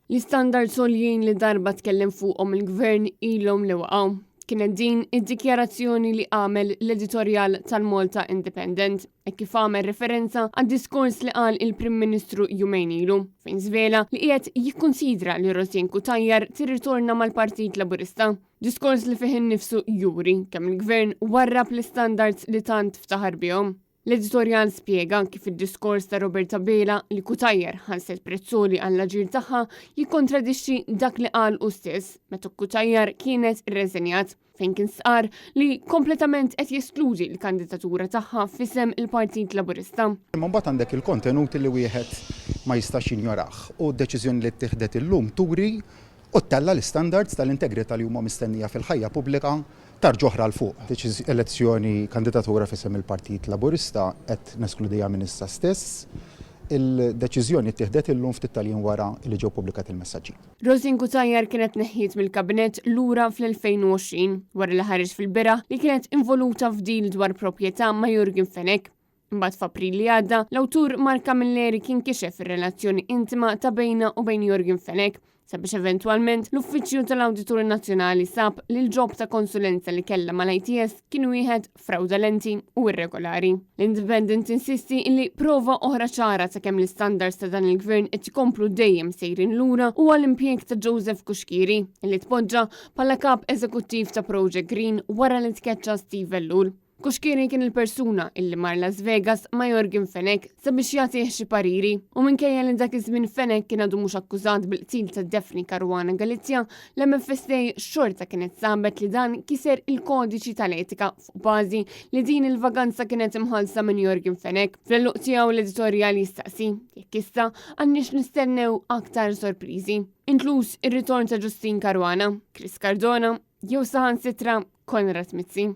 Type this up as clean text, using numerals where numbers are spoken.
L-istandards għoljin li darba tkellem fuqhom il-gvern ilhom li waqgħu. Kienet din id-dikjarazzjoni li għamel l-editorjal tal-Malta Independent kif għamel referenza għad-diskors li qal il-Prim Ministru jumejn ilu fejn żvela li qiegħed jikkunsidra li Rosin Cutajar tirritorna mal-Partit Laburista. Diskors li fih innifsu juri kemm il-gvern warrab l-istandards li tant ftaħar bihom. L-editorjal spjega kif id-diskors ta' Roberta Bela li Cutajar ħanset prezzoli għall-aġir tagħha jikkontradixxi dak li qal hu stess meta Cutajar kienet irreżenjat fejn kien sqar li kompletament qed jeskludi l-kandidatura tagħha f'isem il-Partit Laburista. Imma mbagħad għandek il-kontenuti li wieħed ma jistax jinjorah u d-deċiżjoni li ttieħdet illum turi u tella l-istandards tal-integrità li huma mistennija fil-ħajja pubblika tarġoħra l fuq. Elezzjoni kandidatura f'isem il-Partit Laburista qed neskludija minn issa stess. Il-deċiżjoni ttieħdet illum ftit tal-jiem wara li ġew pubblikat il-messaġġi. Rosin Cutajar kienet neħħiet mill-kabinet lura fl-2020 wara li ħareġ fil-beraħ li kienet involuta f'dil dwar proprjetà ma' Jurgen Fenech. Imbagħad f'April li għadda, l-awtur Mark Milleri kien kixef ir-relazzjoni intima ta' bejna u bejn Jurgen Fenech sabiex eventwalment l-Uffiċċju tal-Awditur Nazzjonali sab li l-ġob ta' konsulenza li kellha mal-ITS kien wieħed fraudolenti u irregolari. L-Independent insisti li prova oħra ċara ta' kemm l-istandards ta' dan il-gvern qed ikomplu dejjem sejrin lura huwa l-impjeg ta' Joseph Kuxkiri li tpoġġa bħala kap eżekuttiv ta' Project Green wara li tkeċċa Steve Ellul. Kuxkiri kien il-persuna illi mar Las Vegas ma' Jurgen Fenech sabiex jagħtih xi pariri u minkejja li dak iż-żmien Fenech kien għadu mhux akkużat bil-qtil ta' Daphne Caruana Galizia, l-MFSA xorta kienet sabet li dan kiser il-kodiċi tal-etika fuq bażi li din il-vaganza kienet imħallsa minn Jurgen Fenech. Fl-luq tiegħu l-editorjal jistaqsi jekk issa għandniex nistennew aktar sorpriżi, inkluż ir-ritorn ta' Justine Caruana, Chris Cardona jew saħansitra Konrad Mizzi.